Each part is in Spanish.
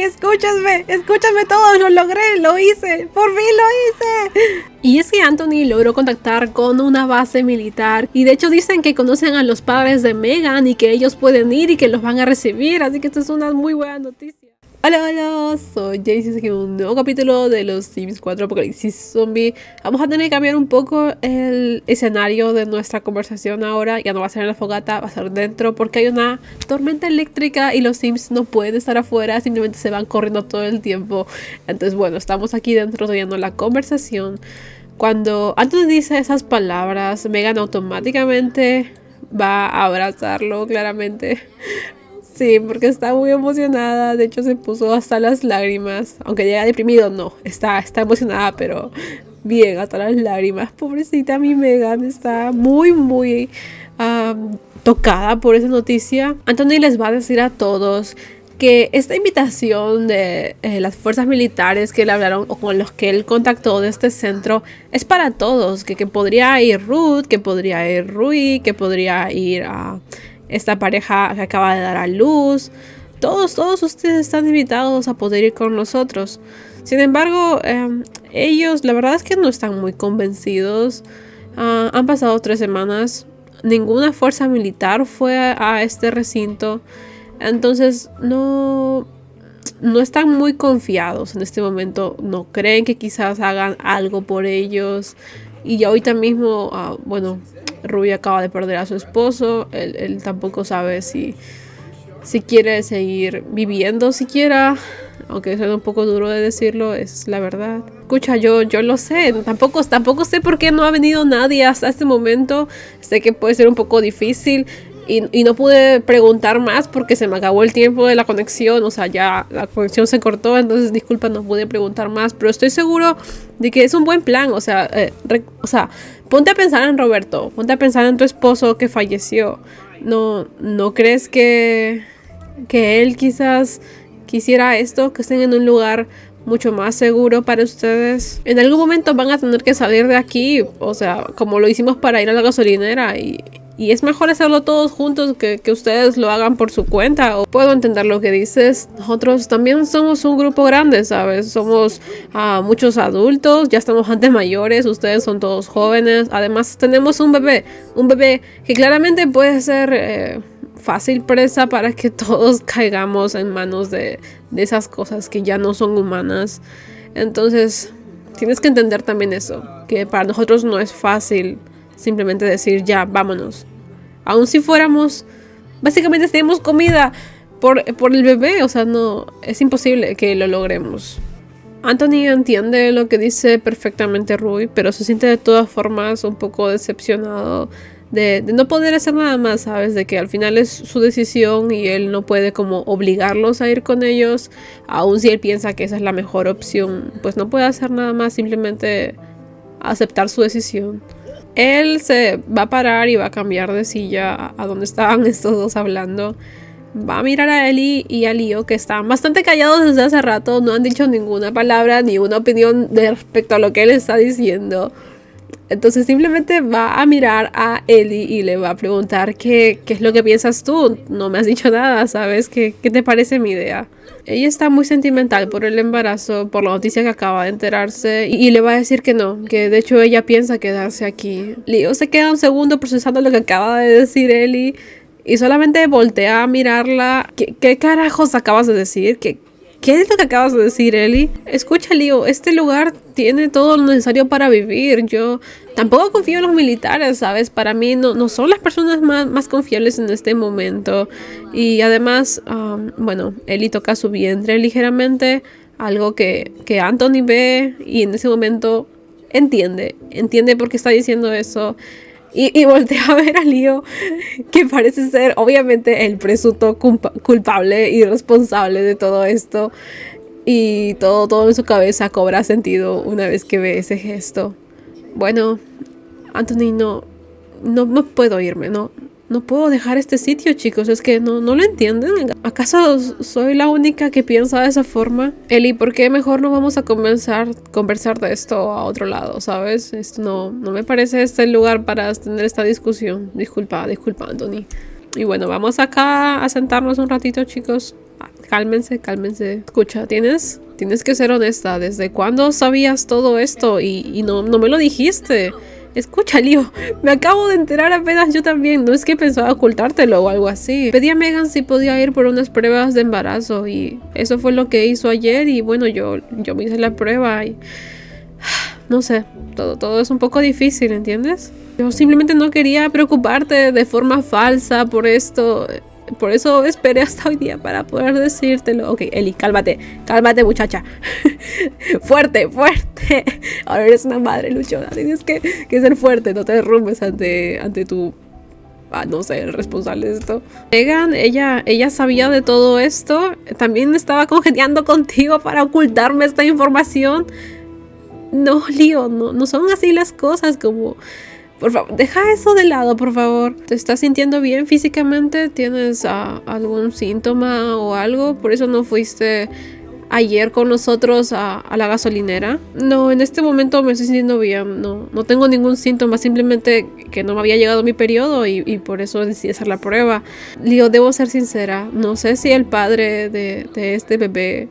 escúchame todo, lo logré, lo hice, por fin lo hice. Y es que Anthony logró contactar con una base militar y de hecho dicen que conocen a los padres de Megan y que ellos pueden ir y que los van a recibir, así que esto es una muy buena noticia. Hola, soy Jaycee, aquí en un nuevo capítulo de los Sims 4 Apocalipsis Zombie. Vamos a tener que cambiar un poco el escenario de nuestra conversación ahora. Ya no va a ser en la fogata, va a ser dentro porque hay una tormenta eléctrica y los Sims no pueden estar afuera, simplemente se van corriendo todo el tiempo. Entonces bueno, estamos aquí dentro teniendo la conversación. Cuando Anthony dice esas palabras, Megan automáticamente va a abrazarlo claramente. Sí, porque está muy emocionada, de hecho se puso hasta las lágrimas, aunque llega deprimido, no, está emocionada, pero bien, hasta las lágrimas. Pobrecita mi Megan, está muy tocada por esa noticia. Anthony les va a decir a todos que esta invitación de las fuerzas militares que le hablaron o con los que él contactó de este centro es para todos, que podría ir Ruth, que podría ir Rui, que podría ir a esta pareja que acaba de dar a luz. Todos ustedes están invitados a poder ir con nosotros. Sin embargo, ellos la verdad es que no están muy convencidos. Han pasado 3 semanas. Ninguna fuerza militar fue a este recinto. Entonces no están muy confiados en este momento. No creen que quizás hagan algo por ellos. Y ahorita mismo, Ruby acaba de perder a su esposo. Él tampoco sabe si quiere seguir viviendo siquiera. Aunque suena un poco duro de decirlo, es la verdad. Escucha, yo lo sé. Tampoco sé por qué no ha venido nadie hasta este momento. Sé que puede ser un poco difícil. Y no pude preguntar más porque se me acabó el tiempo de la conexión. O sea, ya la conexión se cortó. Entonces, disculpa, no pude preguntar más. Pero estoy seguro de que es un buen plan. O sea, ponte a pensar en Roberto. Ponte a pensar en tu esposo que falleció. ¿No crees que él quizás quisiera esto? Que estén en un lugar mucho más seguro para ustedes. En algún momento van a tener que salir de aquí. O sea, como lo hicimos para ir a la gasolinera. Y es mejor hacerlo todos juntos que ustedes lo hagan por su cuenta. O puedo entender lo que dices. Nosotros también somos un grupo grande, ¿sabes? Somos muchos adultos, ya estamos bastante mayores, ustedes son todos jóvenes. Además tenemos un bebé que claramente puede ser fácil presa para que todos caigamos en manos de esas cosas que ya no son humanas. Entonces tienes que entender también eso, que para nosotros no es fácil simplemente decir ya, vámonos. Aun si fuéramos, básicamente tenemos comida por el bebé, o sea, no, es imposible que lo logremos. Anthony entiende lo que dice perfectamente Rui, pero se siente de todas formas un poco decepcionado de no poder hacer nada más, ¿sabes? De que al final es su decisión y él no puede como obligarlos a ir con ellos, aun si él piensa que esa es la mejor opción, pues no puede hacer nada más, simplemente aceptar su decisión. Él se va a parar y va a cambiar de silla a donde estaban estos dos hablando. Va a mirar a Ellie y a Leo, que están bastante callados desde hace rato. No han dicho ninguna palabra ni una opinión respecto a lo que él está diciendo. Entonces simplemente va a mirar a Ellie y le va a preguntar ¿qué es lo que piensas tú? No me has dicho nada, ¿sabes? ¿Qué te parece mi idea? Ella está muy sentimental por el embarazo, por la noticia que acaba de enterarse y le va a decir que no, que de hecho ella piensa quedarse aquí. Leo se queda un segundo procesando lo que acaba de decir Ellie y solamente voltea a mirarla. ¿Qué carajos acabas de decir? ¿Qué es lo que acabas de decir, Ellie? Escucha, Leo, este lugar tiene todo lo necesario para vivir. Yo tampoco confío en los militares, ¿sabes? Para mí no son las personas más confiables en este momento. Y además, Ellie toca su vientre ligeramente, algo que Anthony ve y en ese momento entiende por qué está diciendo eso. Y voltea a ver a Leo, que parece ser obviamente el presunto culpable y responsable de todo esto. Y todo en su cabeza cobra sentido una vez que ve ese gesto. Bueno, Anthony, no puedo irme, no puedo dejar este sitio, chicos. Es que no lo entienden. ¿Acaso soy la única que piensa de esa forma? Ellie, ¿por qué mejor no vamos a conversar de esto a otro lado, sabes? Esto no me parece este el lugar para tener esta discusión. Disculpa, Anthony. Y bueno, vamos acá a sentarnos un ratito, chicos. cálmense, cálmense. Escucha, tienes que ser honesta. ¿Desde cuándo sabías todo esto y no me lo dijiste? Escucha, Leo, me acabo de enterar apenas yo también. No es que pensaba ocultártelo o algo así. Pedí a Megan si podía ir por unas pruebas de embarazo y eso fue lo que hizo ayer. Y bueno, yo me hice la prueba y... no sé, todo es un poco difícil, ¿entiendes? Yo simplemente no quería preocuparte de forma falsa por esto. Por eso esperé hasta hoy día para poder decírtelo. Ok, Ellie, cálmate muchacha. Fuerte. Ahora eres una madre luchona. Tienes que ser fuerte, no te derrumbes ante tu... no sé, el responsable de esto. Megan, ella sabía de todo esto. También estaba congeniando contigo para ocultarme esta información. No, Leo, no son así las cosas como... Por favor, deja eso de lado, por favor. ¿Te estás sintiendo bien físicamente? ¿Tienes algún síntoma o algo? ¿Por eso no fuiste ayer con nosotros a la gasolinera? No, en este momento me estoy sintiendo bien. No tengo ningún síntoma, simplemente que no me había llegado mi periodo y por eso decidí hacer la prueba. Leo, debo ser sincera. No sé si el padre de este bebé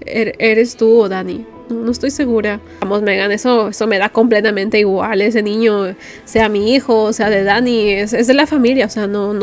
eres tú o Dani. No estoy segura. Vamos, Megan, eso me da completamente igual. Ese niño, sea mi hijo, sea de Dani, es de la familia. O sea, no.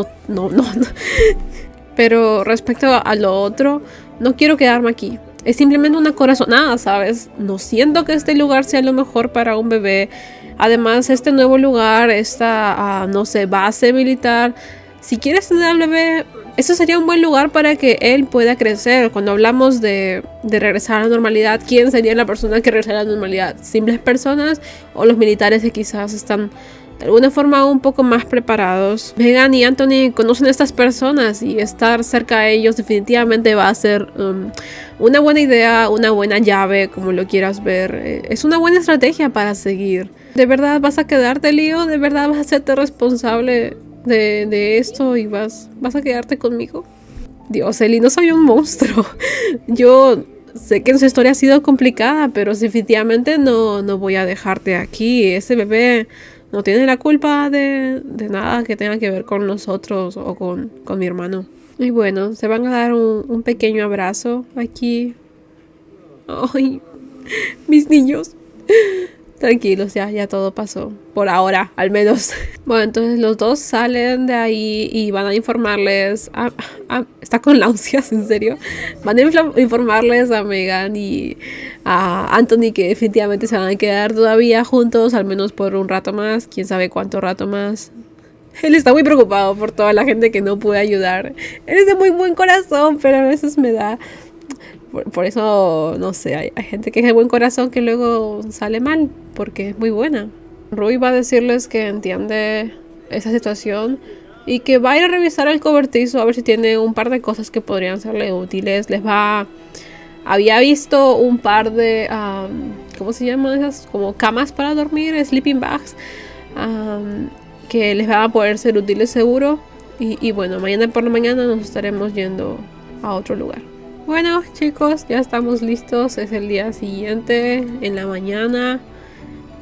Pero respecto a lo otro, no quiero quedarme aquí. Es simplemente una corazonada, ¿sabes? No siento que este lugar sea lo mejor para un bebé. Además, este nuevo lugar, esta, no sé, base militar. Si quieres tener al bebé, eso sería un buen lugar para que él pueda crecer. Cuando hablamos de regresar a la normalidad, ¿quién sería la persona que regresaría a la normalidad? ¿Simples personas o los militares que quizás están de alguna forma un poco más preparados? Megan y Anthony conocen a estas personas y estar cerca de ellos definitivamente va a ser una buena idea, una buena llave, como lo quieras ver. Es una buena estrategia para seguir. ¿De verdad vas a quedarte, Leo? ¿De verdad vas a hacerte responsable de esto y vas a quedarte conmigo? Dios, Ellie, no soy un monstruo. Yo sé que su historia ha sido complicada, pero definitivamente no voy a dejarte aquí. Ese bebé no tiene la culpa de nada que tenga que ver con nosotros o con mi hermano. Y bueno, se van a dar un pequeño abrazo aquí. Ay, mis niños. Tranquilos, ya todo pasó. Por ahora, al menos. Bueno, entonces los dos salen de ahí y van a informarles... está con náuseas, en serio. Van a informarles a Megan y a Anthony que definitivamente se van a quedar todavía juntos, al menos por un rato más. Quién sabe cuánto rato más. Él está muy preocupado por toda la gente que no puede ayudar. Él es de muy buen corazón, pero a veces me da... Por eso, no sé, hay gente que es de buen corazón que luego sale mal, porque es muy buena. Rui va a decirles que entiende esa situación y que va a ir a revisar el cobertizo a ver si tiene un par de cosas que podrían serle útiles. Había visto un par de, ¿cómo se llaman esas? Como camas para dormir, sleeping bags, que les van a poder ser útiles seguro. Y bueno, mañana por la mañana nos estaremos yendo a otro lugar. Bueno, chicos, ya estamos listos. Es el día siguiente, en la mañana.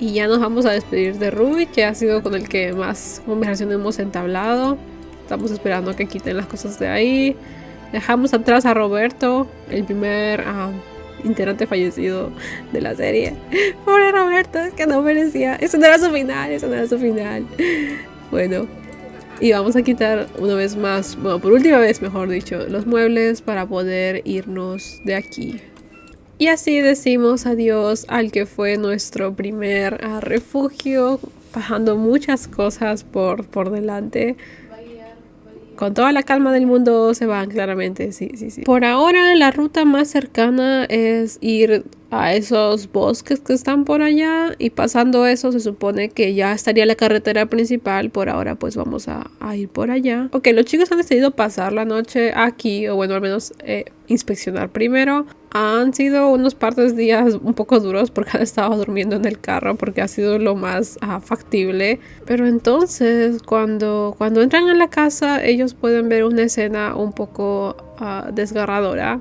Y ya nos vamos a despedir de Rui, que ha sido con el que más conversación hemos entablado. Estamos esperando que quiten las cosas de ahí. Dejamos atrás a Roberto, el primer integrante fallecido de la serie. Pobre Roberto, es que no merecía. Eso no era su final. Bueno. Y vamos a quitar una vez más, bueno, por última vez mejor dicho, los muebles para poder irnos de aquí. Y así decimos adiós al que fue nuestro primer refugio, pasando muchas cosas por delante. Con toda la calma del mundo se van, claramente, sí. Por ahora la ruta más cercana es ir a esos bosques que están por allá y pasando eso se supone que ya estaría la carretera principal. Por ahora pues vamos a ir por allá. Ok, los chicos han decidido pasar la noche aquí, o bueno, al menos inspeccionar primero. Han sido unos partes días un poco duros porque han estado durmiendo en el carro porque ha sido lo más factible. Pero entonces cuando entran a la casa ellos pueden ver una escena un poco desgarradora.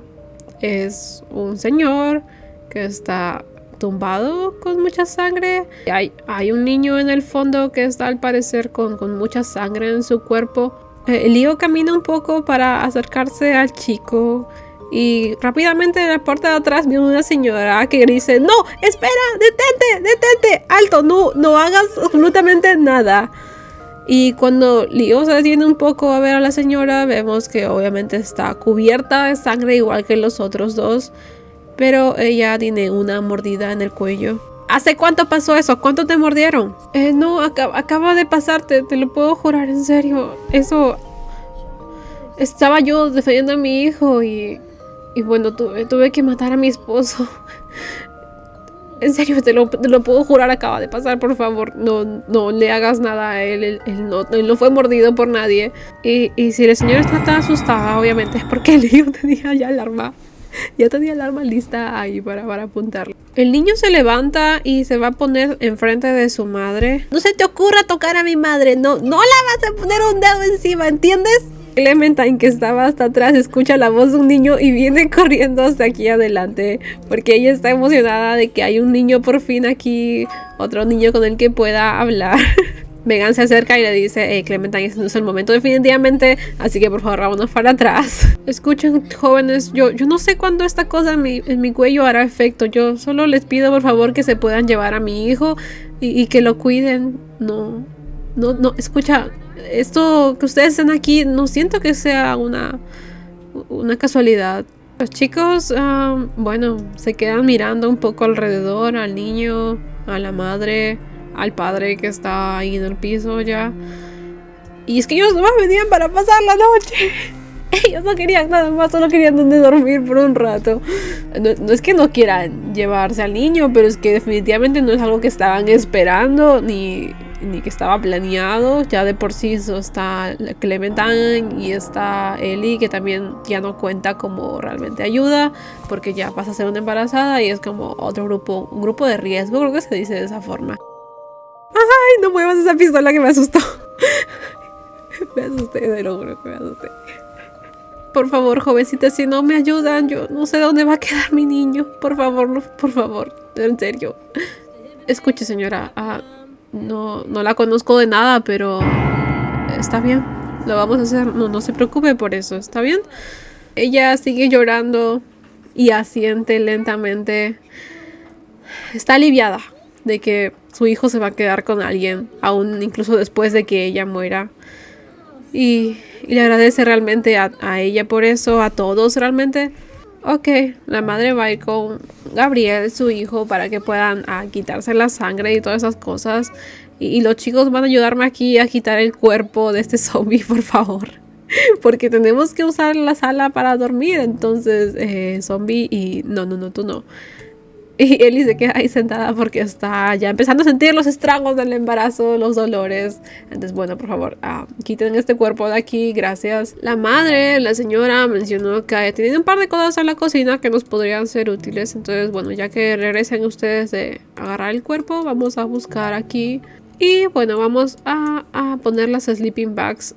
Es un señor que está tumbado con mucha sangre. Hay un niño en el fondo que está al parecer con mucha sangre en su cuerpo. Leo camina un poco para acercarse al chico Y rápidamente en la puerta de atrás viene una señora que dice, no, espera, detente, alto, no hagas absolutamente nada. Y cuando Leo se detiene un poco a ver a la señora, vemos que obviamente está cubierta de sangre igual que los otros dos, pero ella tiene una mordida en el cuello. ¿Hace cuánto pasó eso? ¿Cuánto te mordieron? No, acaba de pasarte, te lo puedo jurar, en serio. Eso... Estaba yo defendiendo a mi hijo y bueno, tuve que matar a mi esposo. En serio, te lo puedo jurar, acaba de pasar, por favor. No le hagas nada a él. Él no fue mordido por nadie. Y si la señora está tan asustada, obviamente es porque el niño tenía ya el arma. Ya tenía el arma lista ahí para apuntarlo. El niño se levanta y se va a poner enfrente de su madre. No se te ocurra tocar a mi madre. No la vas a poner un dedo encima, ¿entiendes? Clementine, que estaba hasta atrás, escucha la voz de un niño y viene corriendo hasta aquí adelante, porque ella está emocionada de que hay un niño por fin aquí, otro niño con el que pueda hablar. Megan se acerca y le dice, Clementine, este no es el momento definitivamente, así que por favor vámonos para atrás. Escuchen, jóvenes, yo no sé cuándo esta cosa en mi cuello hará efecto. Yo solo les pido por favor que se puedan llevar a mi hijo y que lo cuiden. No, escucha, esto que ustedes estén aquí, no siento que sea una casualidad. Los chicos, bueno, se quedan mirando un poco alrededor, al niño, a la madre, al padre que está ahí en el piso ya. Y es que ellos nomás venían para pasar la noche. Ellos no querían nada más, solo querían donde dormir por un rato. No es que no quieran llevarse al niño, pero es que definitivamente no es algo que estaban esperando, ni que estaba planeado. Ya de por sí está Clementine y está Ellie, que también ya no cuenta como realmente ayuda, porque ya pasa a ser una embarazada y es como otro grupo, un grupo de riesgo, creo que se dice de esa forma. Ay, no muevas esa pistola que me asustó. Me asusté, de lo juro que me asusté. Por favor, jovencita, si no me ayudan, yo no sé dónde va a quedar mi niño. Por favor, en serio. Escuche, señora, no la conozco de nada, pero está bien, lo vamos a hacer. No se preocupe por eso, ¿está bien? Ella sigue llorando y asiente lentamente. Está aliviada de que su hijo se va a quedar con alguien, aún incluso después de que ella muera. Y le agradece realmente a ella por eso, a todos realmente. Ok, la madre va a ir con Gabriel, su hijo, para que puedan quitarse la sangre y todas esas cosas. Y los chicos van a ayudarme aquí a quitar el cuerpo de este zombie, por favor. Porque tenemos que usar la sala para dormir, entonces, zombie, y no, tú no. Y Ellie se queda ahí sentada porque está ya empezando a sentir los estragos del embarazo, los dolores. Entonces, bueno, por favor, quiten este cuerpo de aquí, gracias. La madre, la señora, mencionó que tienen un par de cosas en la cocina que nos podrían ser útiles. Entonces, bueno, ya que regresen ustedes de agarrar el cuerpo, vamos a buscar aquí. Y bueno, vamos a poner las sleeping bags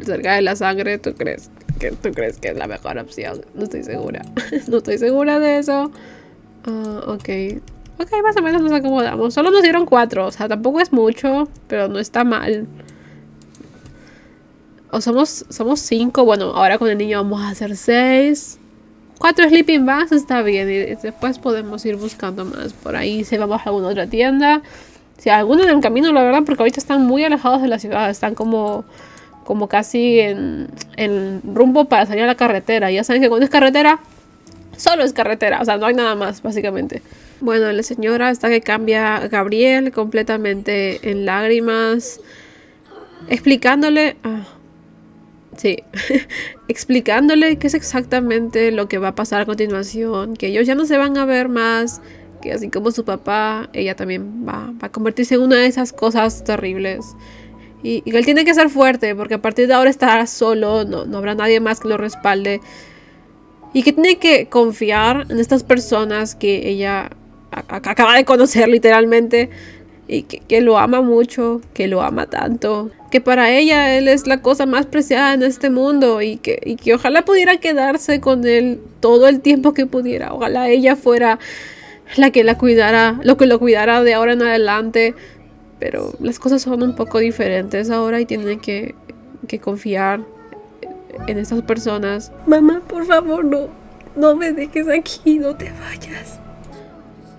cerca de la sangre. ¿Tú crees que es la mejor opción? No estoy segura. No estoy segura de eso. Ok, más o menos nos acomodamos. Solo nos dieron 4, o sea, tampoco es mucho, pero no está mal. O somos 5, bueno, ahora con el niño vamos a hacer 6. 4 sleeping bags está bien, y después podemos ir buscando más. Por ahí si vamos a alguna otra tienda. Si hay alguno en el camino, la verdad, porque ahorita están muy alejados de la ciudad, están como casi en rumbo para salir a la carretera. Ya saben que cuando es carretera, solo es carretera, o sea, no hay nada más, básicamente. Bueno, la señora está que cambia a Gabriel completamente en lágrimas, explicándole... explicándole qué es exactamente lo que va a pasar a continuación, que ellos ya no se van a ver más, que así como su papá, ella también va a convertirse en una de esas cosas terribles. Y que él tiene que ser fuerte, porque a partir de ahora estará solo, no habrá nadie más que lo respalde. Y que tiene que confiar en estas personas que ella acaba de conocer literalmente. Y que lo ama mucho, que lo ama tanto. Que para ella él es la cosa más preciada en este mundo. Y que ojalá pudiera quedarse con él todo el tiempo que pudiera. Ojalá ella fuera la que la cuidara, lo que lo cuidara de ahora en adelante. Pero las cosas son un poco diferentes ahora y tienen que confiar en estas personas. Mamá, por favor, no no me dejes aquí, no te vayas.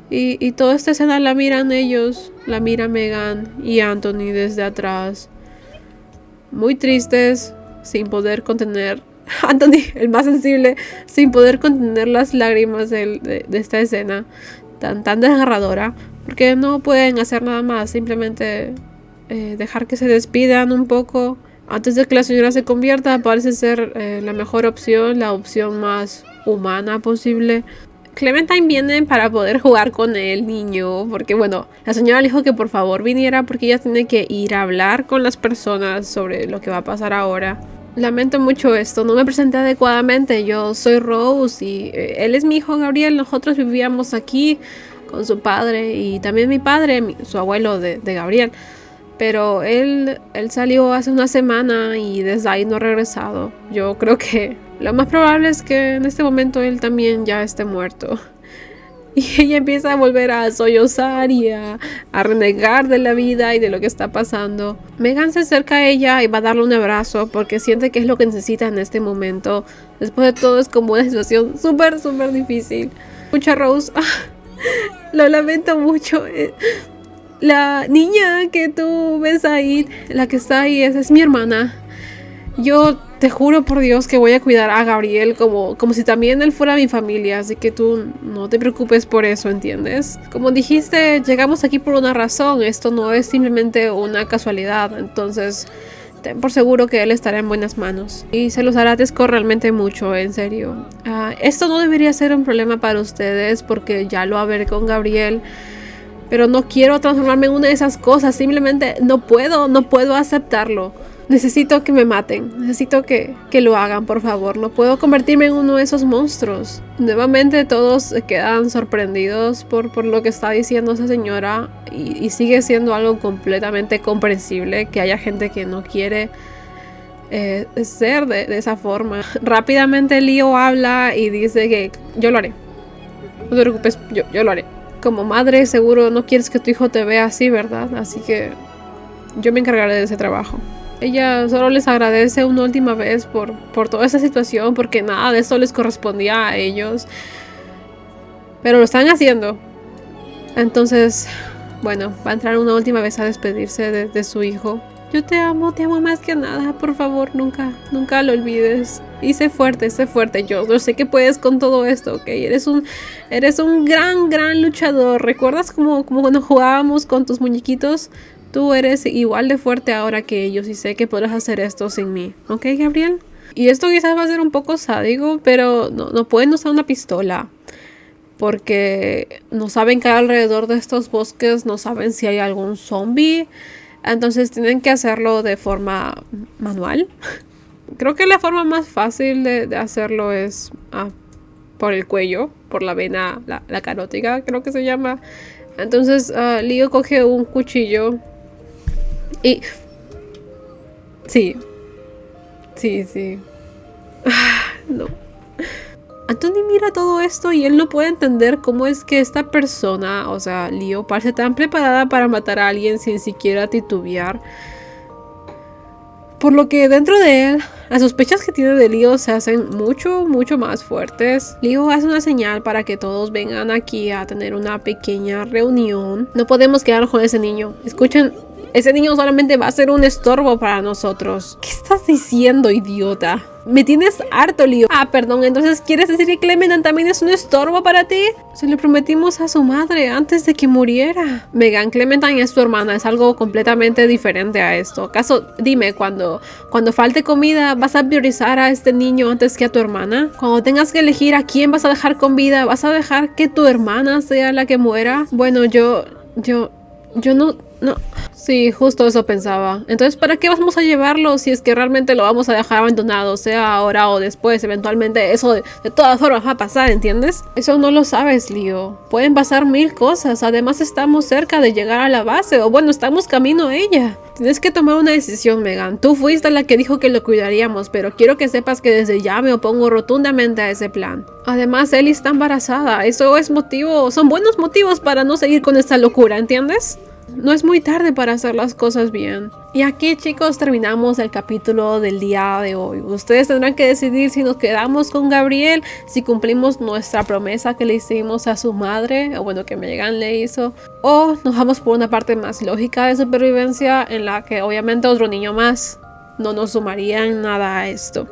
Y toda esta escena la miran ellos, la mira Meghan y Anthony desde atrás. Muy tristes, sin poder contener, Anthony, el más sensible, sin poder contener las lágrimas de esta escena tan desgarradora, porque no pueden hacer nada más, simplemente dejar que se despidan un poco. Antes de que la señora se convierta, parece ser la mejor opción, la opción más humana posible. Clementine viene para poder jugar con el niño, porque bueno, la señora le dijo que por favor viniera porque ella tiene que ir a hablar con las personas sobre lo que va a pasar ahora. Lamento mucho esto, no me presenté adecuadamente, yo soy Rose y él es mi hijo Gabriel, nosotros vivíamos aquí con su padre y también mi padre, su abuelo de Gabriel. Pero él salió hace una semana y desde ahí no ha regresado. Yo creo que lo más probable es que en este momento él también ya esté muerto. Y ella empieza a volver a sollozar y a renegar de la vida y de lo que está pasando. Meghan se acerca a ella y va a darle un abrazo porque siente que es lo que necesita en este momento. Después de todo es como una situación súper difícil. Escucha, Rose, lo lamento mucho. La niña que tú ves ahí, la que está ahí, esa es mi hermana. Yo te juro por Dios que voy a cuidar a Gabriel como si también él fuera mi familia, así que tú no te preocupes por eso, ¿entiendes? Como dijiste, llegamos aquí por una razón, esto no es simplemente una casualidad, entonces ten por seguro que él estará en buenas manos. Y se los agradezco realmente mucho, en serio. Esto no debería ser un problema para ustedes porque ya lo hablé con Gabriel. Pero no quiero transformarme en una de esas cosas. Simplemente no puedo aceptarlo. Necesito que me maten. Necesito que lo hagan, por favor. No puedo convertirme en uno de esos monstruos. Nuevamente todos se quedan sorprendidos por lo que está diciendo esa señora. Y sigue siendo algo completamente comprensible que haya gente que no quiere ser de esa forma. Rápidamente Leo habla y dice que yo lo haré. No te preocupes, yo lo haré. Como madre seguro no quieres que tu hijo te vea así, ¿verdad? Así que yo me encargaré de ese trabajo. Ella solo les agradece una última vez por toda esa situación, porque nada de eso les correspondía a ellos. Pero lo están haciendo. Entonces, bueno, va a entrar una última vez a despedirse de su hijo. Yo te amo más que nada, por favor, nunca lo olvides. Y sé fuerte, yo sé que puedes con todo esto, ¿ok? Eres un gran luchador. ¿Recuerdas como cuando jugábamos con tus muñequitos? Tú eres igual de fuerte ahora que ellos y sé que podrás hacer esto sin mí, ¿ok, Gabriel? Y esto quizás va a ser un poco sádico, pero no pueden usar una pistola. Porque no saben que alrededor de estos bosques no saben si hay algún zombie. Entonces tienen que hacerlo de forma manual. Creo que la forma más fácil de hacerlo es por el cuello, por la vena, la carótida, creo que se llama. Entonces Leo coge un cuchillo y... Sí. No. Anthony mira todo esto y él no puede entender cómo es que esta persona, o sea, Leo, parece tan preparada para matar a alguien sin siquiera titubear. Por lo que dentro de él, las sospechas que tiene de Leo se hacen mucho más fuertes. Leo hace una señal para que todos vengan aquí a tener una pequeña reunión. No podemos quedarnos con ese niño. Escuchen, ese niño solamente va a ser un estorbo para nosotros. ¿Qué estás diciendo, idiota? Me tienes harto, Leo. Perdón, entonces ¿quieres decir que Clementine también es un estorbo para ti? Se lo prometimos a su madre antes de que muriera. Meghan, Clementine es tu hermana, es algo completamente diferente a esto. ¿Acaso, dime, cuando falte comida, vas a priorizar a este niño antes que a tu hermana? Cuando tengas que elegir a quién vas a dejar con vida, ¿vas a dejar que tu hermana sea la que muera? Bueno, yo no... Sí, justo eso pensaba. Entonces, ¿para qué vamos a llevarlo si es que realmente lo vamos a dejar abandonado? Sea ahora o después, eventualmente eso de todas formas va a pasar, ¿entiendes? Eso no lo sabes, Leo. Pueden pasar 1000 cosas. Además, estamos cerca de llegar a la base. O bueno, estamos camino a ella. Tienes que tomar una decisión, Meghan. Tú fuiste la que dijo que lo cuidaríamos, pero quiero que sepas que desde ya me opongo rotundamente a ese plan. Además, Ellie está embarazada. Eso es son buenos motivos para no seguir con esta locura, ¿entiendes? No es muy tarde para hacer las cosas bien. Y aquí, chicos, terminamos el capítulo del día de hoy. Ustedes tendrán que decidir si nos quedamos con Gabriel, si cumplimos nuestra promesa que le hicimos a su madre, o bueno, que Megan le hizo, o nos vamos por una parte más lógica de supervivencia en la que obviamente otro niño más no nos sumaría en nada a esto.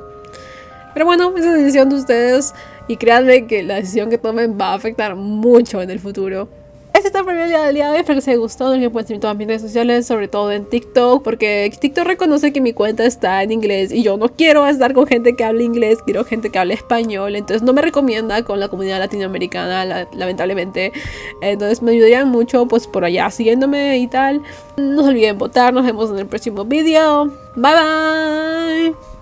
Pero bueno, esa es decisión de ustedes y créanme que la decisión que tomen va a afectar mucho en el futuro. Este es el primer día del día de hoy, espero que les haya gustado. No olviden pueden seguirme en todas mis redes sociales, sobre todo en TikTok, porque TikTok reconoce que mi cuenta está en inglés y yo no quiero estar con gente que hable inglés, quiero gente que hable español, entonces no me recomienda con la comunidad latinoamericana, lamentablemente. Entonces me ayudarían mucho pues por allá siguiéndome y tal. No se olviden votar, nos vemos en el próximo video. Bye bye.